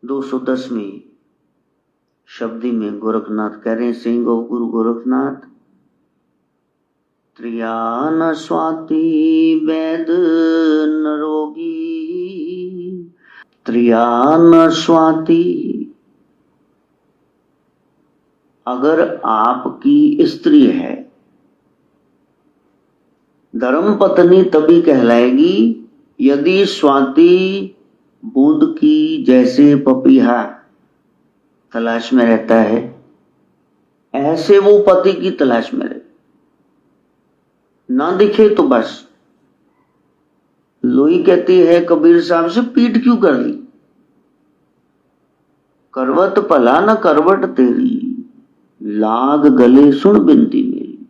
210वीं शब्दी में गोरखनाथ कह रहे हैं, सिंह गुरु गोरखनाथ, त्रियान स्वाति वेद नरोगी, त्रियान स्वाति। अगर आपकी स्त्री है, धर्म पत्नी तभी कहलाएगी यदि स्वाति बूंद की जैसे पपीहा तलाश में रहता है, ऐसे वो पति की तलाश में रहे। ना दिखे तो बस। लोई कहती है कबीर साहब से, पीठ क्यों कर ली, करवत भला न करवट तेरी, लाग गले सुन बिनती मेरी,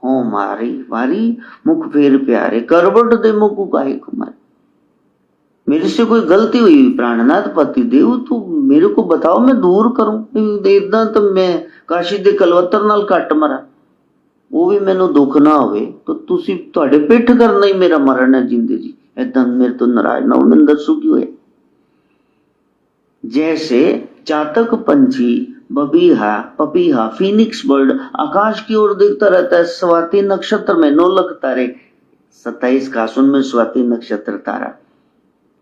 हो मारी मारी मुख फेर प्यारे, करवट दे मुख काहे कुमार। मेरे से कोई गलती हुई प्राणनाथ पति देव, तू मेरे को बताओ, मैं दूर करूं। इदा तो मैं काशी दे कलवतर नाल कट मरा, वो भी मैनू दुख ना होवे, तो तुसी तुहाडे पिठ करना ही मेरा मरण है जिंदे जी। इदा मेरे तो नाराज ना हो, मैनू दसो की होए। जैसे चातक पंछी, बबीहा, पपीहा, फीनिक्स बर्ड आकाश की ओर देखता रहता है, स्वाति नक्षत्र में 9 लाख तारे, 27 कासुन में स्वाति नक्षत्र तारा,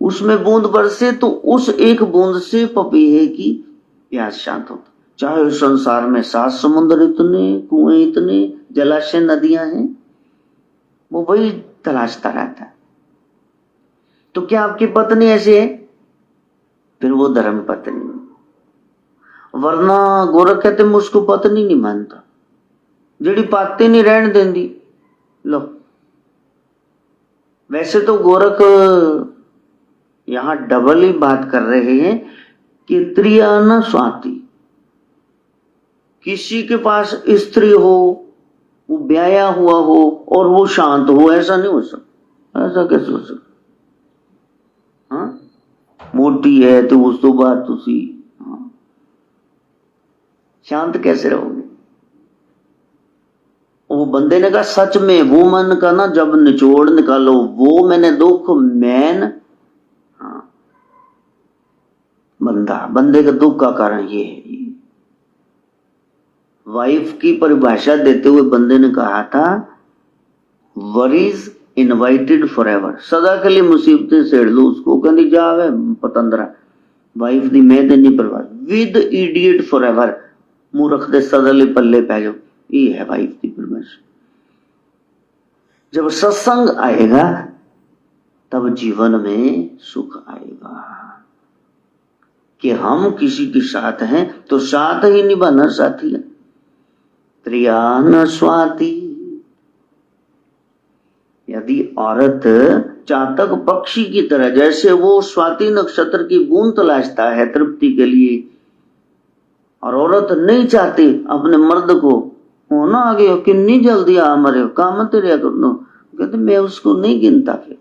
उसमें बूंद बरसे तो उस एक बूंद से पपीहे की प्यास शांत होती। चाहे संसार में 7 समुद्र इतने, कुएं इतने, जलाशय नदियां हैं, वो वही तलाशता रहता है। तो क्या आपकी पत्नी ऐसी है? फिर वो धर्म पत्नी। वरना गोरख कहते मैं उसको पत्नी नहीं मानता, जेड़ी पाते नहीं रहने देंदी। लो, वैसे तो गोरख यहां डबल ही बात कर रहे हैं कि त्रियान स्वाति। किसी के पास स्त्री हो, वो ब्याया हुआ हो और वो शांत हो, ऐसा नहीं हो सकता। ऐसा कैसे हो सकता? हाँ, मोटी है तो उस तो बात तुसी शांत कैसे रहोगे? वो बंदे ने कहा सच में वो मन का ना जब निचोड़ निकालो, वो मैंने दुख मैन। हाँ, बंदे का दुख का कारण ये है। वाइफ की परिभाषा देते हुए बंदे ने कहा था, वरीज इनवाइटेड फॉर एवर, सदा के लिए मुसीबतें सेड़ लो उसको। कहती जावे पतंदरा, वाइफ दी मैं देनी परवाह, विद इडियट फॉर एवर, मूर्ख दे सदा पल्ले पै जाओ। ये है वाइफ की परिभाषा। जब सत्संग आएगा तब जीवन में सुख आएगा कि हम किसी के साथ हैं तो साथ ही निभाना साथी है। त्रियान स्वाति। यदि औरत चातक पक्षी की तरह, जैसे वो स्वाति नक्षत्र की बूंद तलाशता है तृप्ति के लिए, और औरत नहीं चाहती अपने मर्द को होना आगे हो, कितनी जल्दी आ मरे काम तेरे कर लो, कहते मैं उसको नहीं गिनता, फिर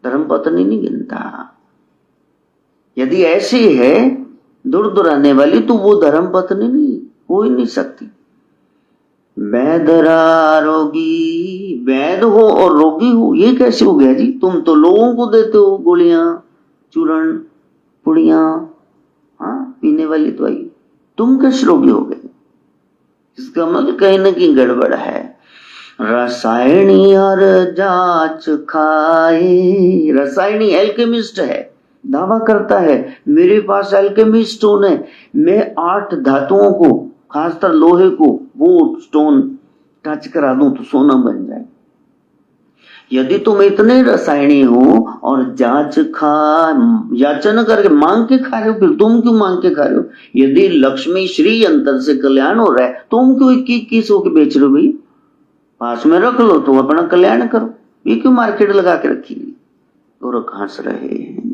धर्म पत्नी नहीं गिनता। यदि ऐसी है दूर दुराने वाली, तो वो धर्म पत्नी नहीं हो ही नहीं सकती। वैधरा रोगी, वैध हो और रोगी हो, ये कैसे हो गया जी? तुम तो लोगों को देते हो गोलियां, चूर्ण, पुड़ियां, हाँ, पीने वाली दवाई, तुम कैसे रोगी हो गए? इसका मतलब कहीं ना कहीं गड़बड़ है। रसायनी और जांच खाए, रसायनी एल्केमिस्ट है, दावा करता है मेरे पास एल्केमी स्टोन है, मैं 8 धातुओं को, खासकर लोहे को, वो स्टोन टच करा दूं तो सोना बन जाए। यदि तुम इतने रसायनी हो और जांच याचना करके मांग के खा रहे हो, फिर तुम क्यों मांग के खा रहे हो? यदि लक्ष्मी श्री अंतर से कल्याण हो रहा है, तुम क्यों 21 हो के बेच रहे हो? भाई पास में रख लो तो अपना कल्याण करो, ये क्यों मार्केट लगा के रखी? और हंस रहे हैं।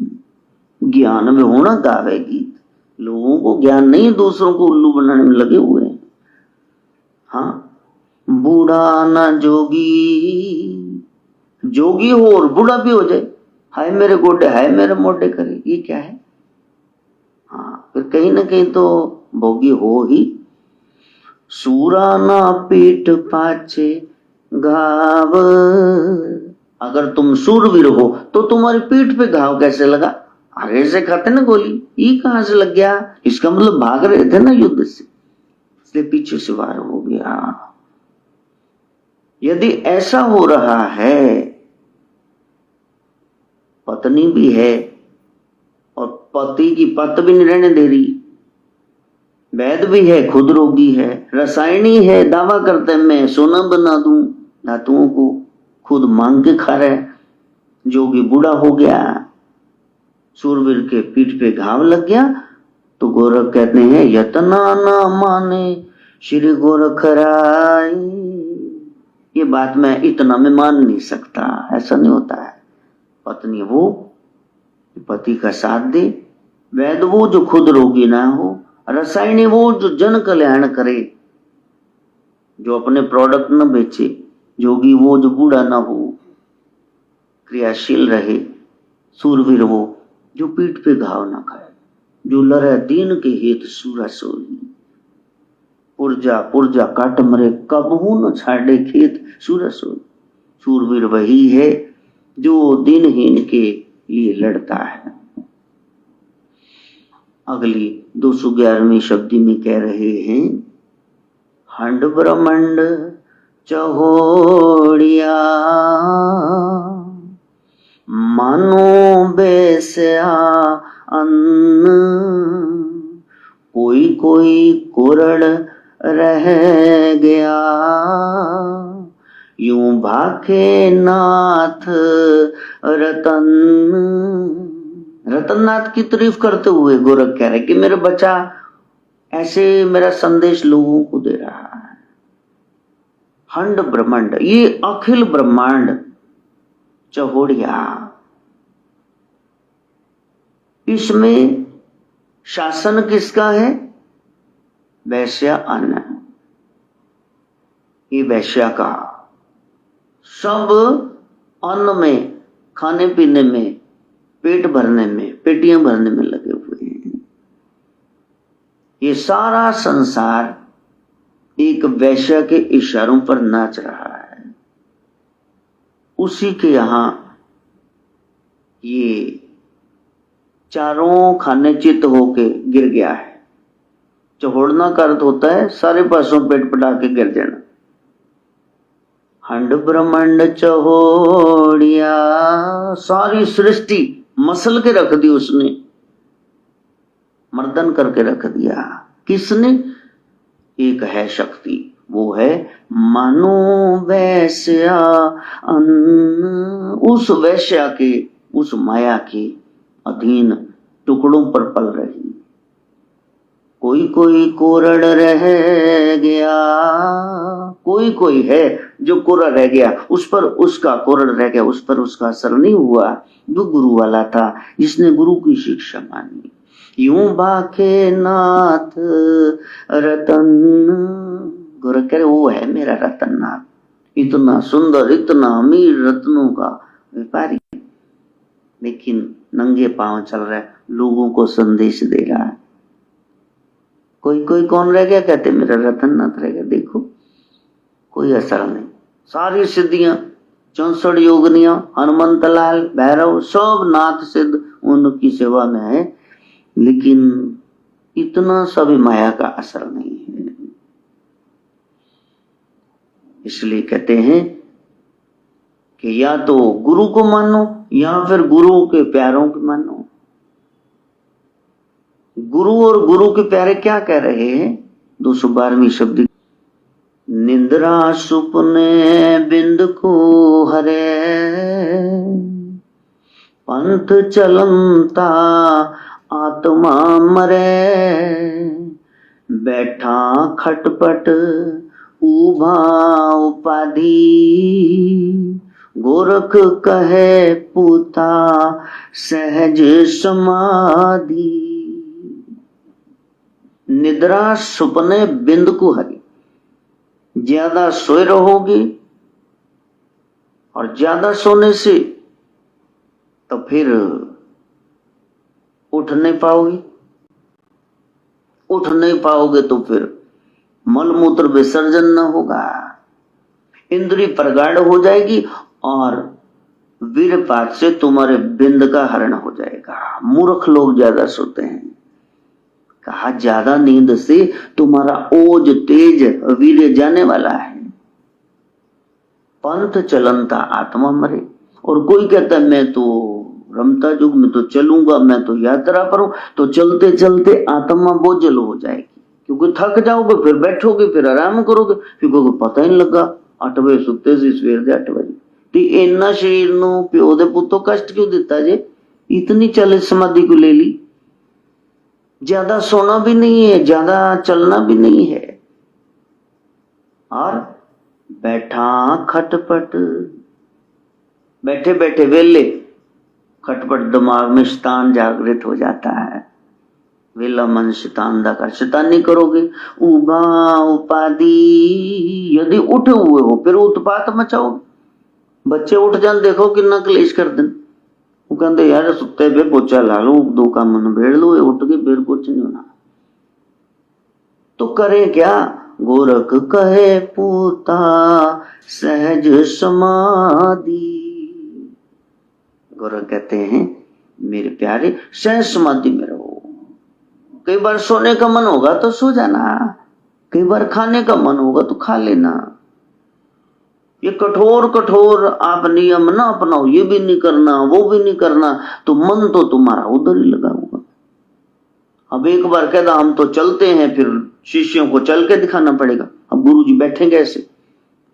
ज्ञान में होना गावे गीत, लोगों को ज्ञान नहीं, दूसरों को उल्लू बनाने में लगे हुए हैं। हाँ, बूढ़ा ना जोगी, जोगी हो और बूढ़ा भी हो जाए, हाय मेरे गोडे, हाय मेरे मोडे करे, ये क्या है? हाँ, फिर कहीं ना कहीं तो भोगी हो ही। सूरा ना पीठ पाछे घाव, अगर तुम सूरवीर हो तो तुम्हारी पीठ पे घाव कैसे लगा? आगे से खाते ना गोली, ये कहां से लग गया, इसका मतलब भाग रहे थे ना युद्ध से, इसलिए पीछे से वार हो गया। यदि ऐसा हो रहा है, पत्नी भी है और पति की पत भी नहीं रहने दे रही, वैद भी है, खुद रोगी है, रसायनी है, दावा करते मैं सोना बना दूं धातुओं को, खुद मांग के खा रहे, जोगी बूढ़ा हो गया, सूरवीर के पीठ पे घाव लग गया, तो गोरख कहते हैं यतना ना माने श्री गोरख राय, ये बात मैं इतना में मान नहीं सकता, ऐसा नहीं होता है। पत्नी वो पति का साथ दे, वैद वो जो खुद रोगी ना हो, रसायनी वो जो जन कल्याण करे, जो अपने प्रोडक्ट न बेचे, जोगी वो जो बूढ़ा ना हो, क्रियाशील रहे, सूरवीर वो जो पीठ पे घाव ना खाए, जो लड़े दीन के हित सूरा सोई, पुरजा पुरजा काट मरे कबहू न छाड़े खेत सूरा सोई। सूरवीर वही है जो दिनहीन के लिए लड़ता है। अगली 211वीं शब्दी में कह रहे हैं, हंड ब्रह्मंड चहोड़िया मानो बेस्या अन्न, कोई कोई कोरड़ रह गया यूं भाखे नाथ रतन। रतननाथ की तारीफ करते हुए गोरख कह रहे कि मेरा बच्चा ऐसे मेरा संदेश लोगों को दे रहा है। हंड ब्रह्मांड, ये अखिल ब्रह्मांड चहोड़िया, इसमें शासन किसका है, वैश्या अन्न, ये वैश्या का, सब अन्न में, खाने पीने में, पेट भरने में, पेटियां भरने में लगे हुए हैं। ये सारा संसार एक वैश्या के इशारों पर नाच रहा है, उसी के यहां ये चारों खाने चित होके गिर गया है। चहोड़ना का अर्थ होता है सारे पासों पेट पटा के गिर जाना। हंड ब्रह्मांड चहोड़िया, सारी सृष्टि मसल के रख दी उसने, मर्दन करके रख दिया। किसने, एक है शक्ति, वो है मानो वैश्या अन्न, उस वैश्या के, उस माया के अधीन टुकड़ों पर पल रही। कोई कोई कोरड़ रह गया, कोई कोई है जो कोरा रह गया, उस पर उसका कोरड़ रह गया, उस पर उसका असर नहीं हुआ, जो गुरु वाला था, जिसने गुरु की शिक्षा मानी। यूं बाके नाथ रतन, गोरख कह रहे वो है मेरा रतननाथ, इतना सुंदर, इतना अमीर रत्नों का व्यापारी, लेकिन नंगे पांव चल रहा है, लोगों को संदेश दे रहा है। कोई कोई कौन रह गया, कहते मेरा रतननाथ रह गया। देखो कोई असर नहीं, सारी सिद्धियां, 64 योगनियां, हनुमंत लाल, भैरव, सब नाथ सिद्ध उनकी सेवा में है, लेकिन इतना सभी माया का असर नहीं है। इसलिए कहते हैं कि या तो गुरु को मानो या फिर गुरु के प्यारों को मानो। गुरु और गुरु के प्यारे क्या कह रहे हैं, 212वीं शब्द, निंद्रा सुपने बिंद को हरे, पंथ चलंता आत्मा मरे, बैठा खटपट उभा उपाधि, गोरख कहे पूता सहज समाधि। निद्रा सुपने बिंद को हरी, ज्यादा सोए रहोगे और ज्यादा सोने से तो फिर उठ नहीं पाओगे, उठ नहीं पाओगे तो फिर मलमूत्र विसर्जन न होगा, इंद्रिय प्रगाढ़ हो जाएगी और वीरपात से तुम्हारे बिंद का हरण हो जाएगा। मूर्ख लोग ज्यादा सोते हैं। कहा ज्यादा नींद से तुम्हारा ओज तेज वीर्य जाने वाला है। पंथ चलनता आत्मा मरे। और कोई कहता है मैं तो रमता जुग में तो चलूंगा, मैं तो यात्रा पर हूं, तो चलते चलते आत्मा बोझल हो जाएगी, क्योंकि थक जाओगे, फिर बैठोगे, फिर आराम करोगे, फिर कोई पता ही नहीं लगा 8 बजे सुते सी सवेर दे 8 बजे। तो इन्ना शरीर नु प्यो दे पुत्तो कष्ट क्यों दिता जे? इतनी चल समाधि को ले ली। ज्यादा सोना भी नहीं है, ज्यादा चलना भी नहीं है, और बैठा खटपट, बैठे बैठे वेले खटपट, दिमाग में शैतान जागृत हो जाता है। वेला मन शैतान दा कर, शैतानी करोगे। उबा उपाधि, यदि उठे हुए हो फिर उत्पात मचाओगे। बच्चे उठ जान, देखो कितना क्लेश कर दें। वो कहते यार सुते पे पोचा ला लो, 2 काम मन भेड़ लो, उठ के फिर कुछ नहीं होना। तो करे क्या? गोरख कहे पूता सहज समाधि। गोरख कहते हैं मेरे प्यारे सहज समाधि में रहो। कई बार सोने का मन होगा तो सो जाना, कई बार खाने का मन होगा तो खा लेना। ये कठोर कठोर आप नियम ना अपनाओ, ये भी नहीं करना वो भी नहीं करना, तो मन तो तुम्हारा उधर ही लगा होगा। अब एक बार कहता हम तो चलते हैं, फिर शिष्यों को चल के दिखाना पड़ेगा। अब गुरुजी बैठेंगे ऐसे,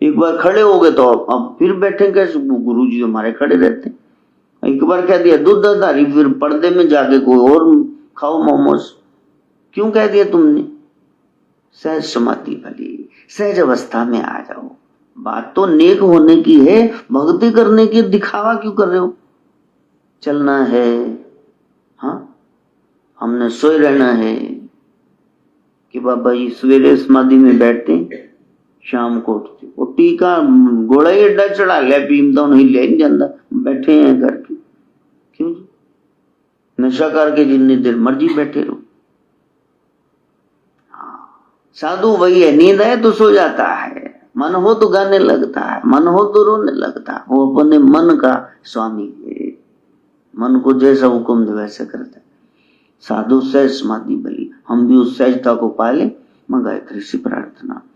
एक बार खड़े हो गए तो अब फिर बैठेंगे ऐसे, गुरुजी हमारे खड़े रहते हैं। एक बार कह दिया दूधधारी, फिर पर्दे में जाके कोई और खाओ मोमोज। क्यों कह दिया तुमने? सहज समाधि वाली सहज अवस्था में आ जाओ। बात तो नेक होने की है, भक्ति करने की, दिखावा क्यों कर रहे हो? चलना है, हाँ हमने सोए रहना है कि बाबा जी सवेरे समाधि में बैठते, शाम को उठते। वो टीका गोला ही अड्डा चढ़ा लिया, पीम तो नहीं ले नहीं जाता, बैठे हैं घर के। क्यों? नशा करके जितनी देर मर्जी बैठे रहो। साधु वही है, नींद है तो सो जाता है, मन हो तो गाने लगता है, मन हो तो रोने लगता है। वो अपने मन का स्वामी है, मन को जैसा हुक्म दे वैसे करता है। साधु सहज समाधि बली, हम भी उस सहजता को पाले। मैं गायत्री से प्रार्थना।